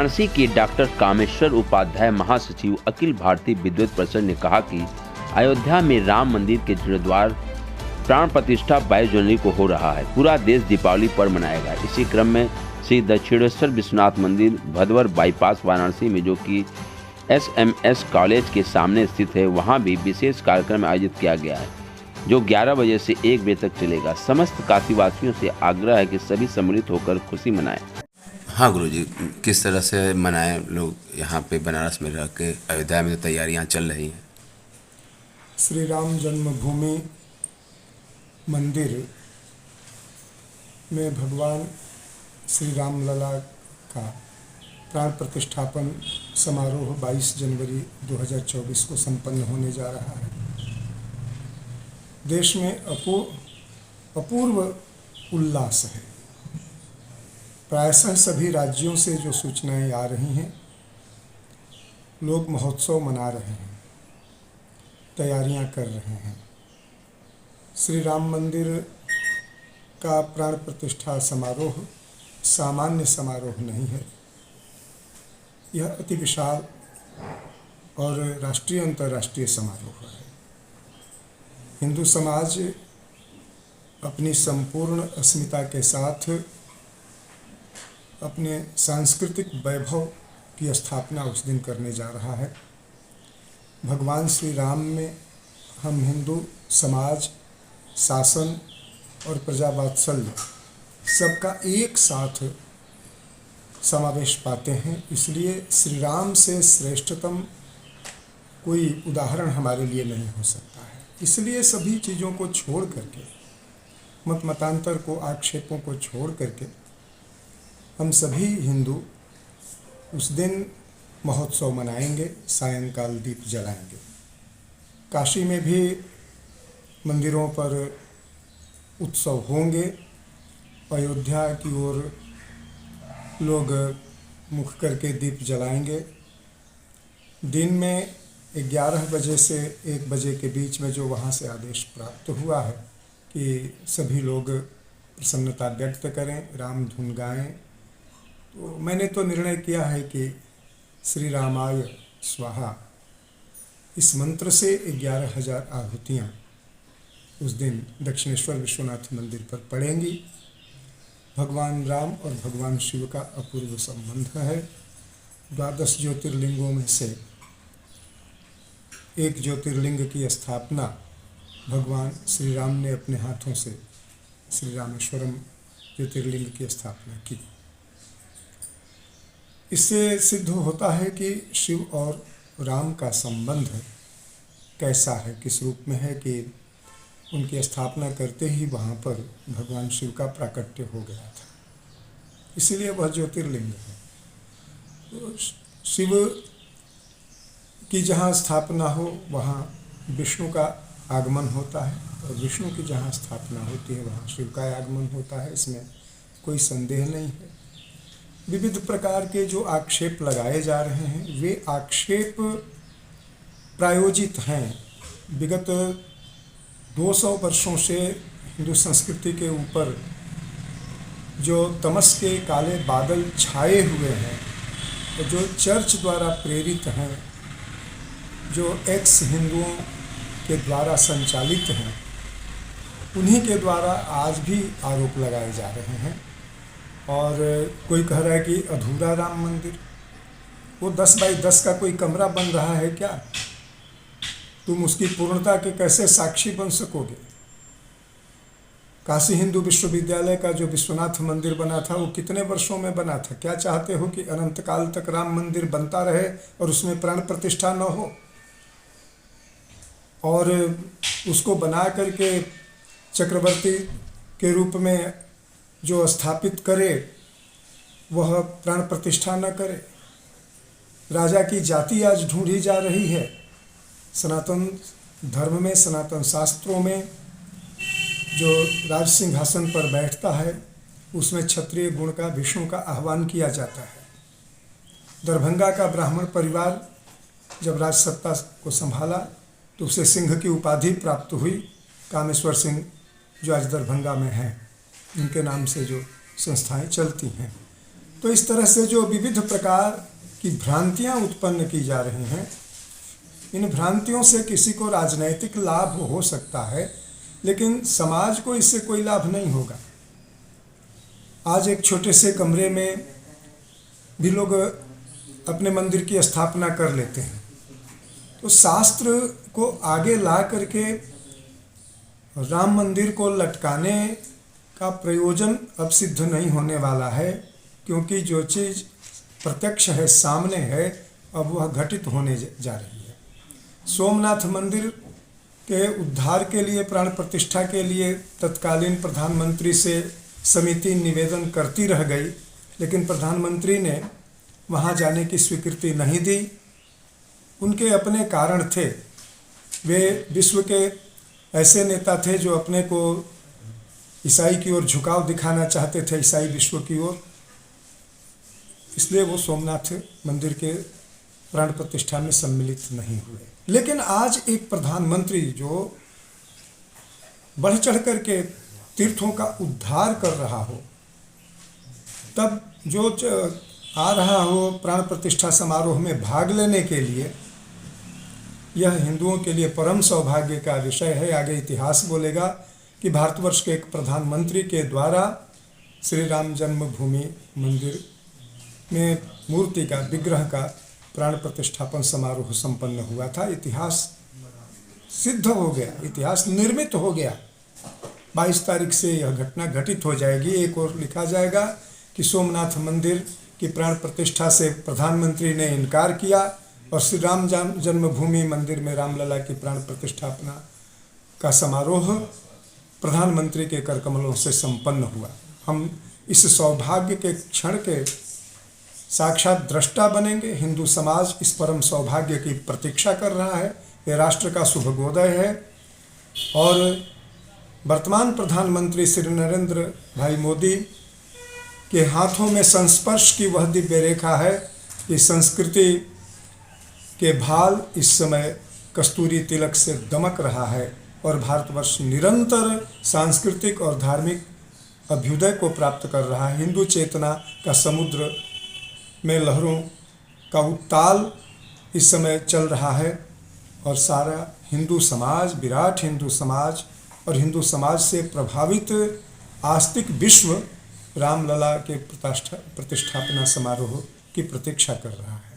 वाराणसी की डॉक्टर कामेश्वर उपाध्याय महासचिव अखिल भारतीय विद्वत परिषद ने कहा कि अयोध्या में राम मंदिर के जीर्णोद्धार प्राण प्रतिष्ठा 22 जनवरी को हो रहा है। पूरा देश दीपावली पर्व मनाएगा। इसी क्रम में श्री दक्षिणेश्वर विश्वनाथ मंदिर भदवर बाईपास वाराणसी में, जो कि SMS कॉलेज के सामने स्थित है, वहां भी विशेष कार्यक्रम आयोजित किया गया है, जो 11 बजे से 1 बजे तक चलेगा। समस्त काशीवासियों से आग्रह है कि सभी सम्मिलित होकर खुशी मनाएं। हाँ गुरुजी, किस तरह से मनाएं लोग यहाँ पे बनारस में रह के? अयोध्या में तो तैयारियाँ चल रही हैं। श्री राम जन्मभूमि मंदिर में भगवान श्री राम लला का प्राण प्रतिष्ठापन समारोह 22 जनवरी 2024 को संपन्न होने जा रहा है। देश में अपूर्व उल्लास है। प्रायशः सभी राज्यों से जो सूचनाएं आ रही हैं, लोग महोत्सव मना रहे हैं, तैयारियां कर रहे हैं। श्री राम मंदिर का प्राण प्रतिष्ठा समारोह सामान्य समारोह नहीं है। यह अति विशाल और राष्ट्रीय अंतर्राष्ट्रीय समारोह है। हिंदू समाज अपनी संपूर्ण अस्मिता के साथ अपने सांस्कृतिक वैभव की स्थापना उस दिन करने जा रहा है। भगवान श्री राम में हम हिंदू समाज, शासन और प्रजावात्सल्य सबका एक साथ समावेश पाते हैं। इसलिए श्री राम से श्रेष्ठतम कोई उदाहरण हमारे लिए नहीं हो सकता है। इसलिए सभी चीज़ों को छोड़ करके, मतांतर को, आक्षेपों को छोड़ करके हम सभी हिंदू उस दिन महोत्सव मनाएंगे, सायंकाल दीप जलाएंगे। काशी में भी मंदिरों पर उत्सव होंगे। अयोध्या की ओर लोग मुख करके दीप जलाएंगे। दिन में 11 बजे से 1 बजे के बीच में जो वहाँ से आदेश प्राप्त हुआ है कि सभी लोग प्रसन्नता व्यक्त करें, राम धुन गाएं, तो मैंने तो निर्णय किया है कि श्री रामाय स्वाहा इस मंत्र से 11,000 आहुतियाँ उस दिन दक्षिणेश्वर विश्वनाथ मंदिर पर पड़ेंगी। भगवान राम और भगवान शिव का अपूर्व संबंध है। 12 ज्योतिर्लिंगों में से एक ज्योतिर्लिंग की स्थापना भगवान श्री राम ने अपने हाथों से श्री रामेश्वरम ज्योतिर्लिंग की स्थापना की। इससे सिद्ध होता है कि शिव और राम का संबंध कैसा है, किस रूप में है कि उनकी स्थापना करते ही वहाँ पर भगवान शिव का प्राकट्य हो गया था। इसीलिए वह ज्योतिर्लिंग है। तो शिव की जहाँ स्थापना हो वहाँ विष्णु का आगमन होता है, और विष्णु की जहाँ स्थापना होती है वहाँ शिव का आगमन होता है। इसमें कोई संदेह नहीं है। विविध प्रकार के जो आक्षेप लगाए जा रहे हैं, वे आक्षेप प्रायोजित हैं। विगत 200 वर्षों से हिंदू संस्कृति के ऊपर जो तमस के काले बादल छाए हुए हैं, जो चर्च द्वारा प्रेरित हैं, जो एक्स हिंदुओं के द्वारा संचालित हैं, उन्हीं के द्वारा आज भी आरोप लगाए जा रहे हैं। और कोई कह रहा है कि अधूरा राम मंदिर, वो 10 बाई 10 का कोई कमरा बन रहा है क्या? तुम उसकी पूर्णता के कैसे साक्षी बन सकोगे? काशी हिंदू विश्वविद्यालय का जो विश्वनाथ मंदिर बना था, वो कितने वर्षों में बना था? क्या चाहते हो कि अनंत काल तक राम मंदिर बनता रहे और उसमें प्राण प्रतिष्ठा न हो? और उसको बना करके चक्रवर्ती के रूप में जो स्थापित करे वह प्राण प्रतिष्ठा न करे? राजा की जाति आज ढूंढी जा रही है। सनातन धर्म में, सनातन शास्त्रों में जो राज सिंहासन पर बैठता है, उसमें क्षत्रिय गुण का, विष्णु का आह्वान किया जाता है। दरभंगा का ब्राह्मण परिवार जब राज सत्ता को संभाला तो उसे सिंह की उपाधि प्राप्त हुई। कामेश्वर सिंह जो आज दरभंगा में हैं, उनके नाम से जो संस्थाएं चलती हैं। तो इस तरह से जो विविध प्रकार की भ्रांतियां उत्पन्न की जा रही हैं, इन भ्रांतियों से किसी को राजनैतिक लाभ हो सकता है, लेकिन समाज को इससे कोई लाभ नहीं होगा। आज एक छोटे से कमरे में भी लोग अपने मंदिर की स्थापना कर लेते हैं, तो शास्त्र को आगे ला करके राम मंदिर को लटकाने का प्रयोजन अब सिद्ध नहीं होने वाला है, क्योंकि जो चीज़ प्रत्यक्ष है, सामने है, अब वह घटित होने जा रही है। सोमनाथ मंदिर के उद्धार के लिए, प्राण प्रतिष्ठा के लिए तत्कालीन प्रधानमंत्री से समिति निवेदन करती रह गई, लेकिन प्रधानमंत्री ने वहां जाने की स्वीकृति नहीं दी। उनके अपने कारण थे। वे विश्व के ऐसे नेता थे जो अपने को ईसाई की ओर झुकाव दिखाना चाहते थे, ईसाई विश्व की ओर, इसलिए वो सोमनाथ मंदिर के प्राण प्रतिष्ठा में सम्मिलित नहीं हुए। लेकिन आज एक प्रधानमंत्री जो बढ़ चढ़ करके तीर्थों का उद्धार कर रहा हो, तब जो आ रहा हो प्राण प्रतिष्ठा समारोह में भाग लेने के लिए, यह हिंदुओं के लिए परम सौभाग्य का विषय है। आगे इतिहास बोलेगा कि भारतवर्ष के एक प्रधानमंत्री के द्वारा श्री राम जन्मभूमि मंदिर में मूर्ति का, विग्रह का प्राण प्रतिष्ठापन समारोह संपन्न हुआ था। इतिहास सिद्ध हो गया, इतिहास निर्मित हो गया। 22 तारीख से यह घटना घटित हो जाएगी। एक और लिखा जाएगा कि सोमनाथ मंदिर की प्राण प्रतिष्ठा से प्रधानमंत्री ने इनकार किया और श्री राम जन्मभूमि मंदिर में रामलला की प्राण प्रतिष्ठापना का समारोह प्रधानमंत्री के करकमलों से संपन्न हुआ। हम इस सौभाग्य के क्षण के साक्षात दृष्टा बनेंगे। हिंदू समाज इस परम सौभाग्य की प्रतीक्षा कर रहा है। ये राष्ट्र का शुभोदय है और वर्तमान प्रधानमंत्री श्री नरेंद्र भाई मोदी के हाथों में संस्पर्श की वह दिव्य रेखा है कि संस्कृति के भाल इस समय कस्तूरी तिलक से दमक रहा है और भारतवर्ष निरंतर सांस्कृतिक और धार्मिक अभ्युदय को प्राप्त कर रहा है। हिंदू चेतना का समुद्र में लहरों का उताल इस समय चल रहा है और सारा हिंदू समाज, विराट हिंदू समाज और हिंदू समाज से प्रभावित आस्तिक विश्व रामलला के प्रतिष्ठापना समारोह की प्रतीक्षा कर रहा है।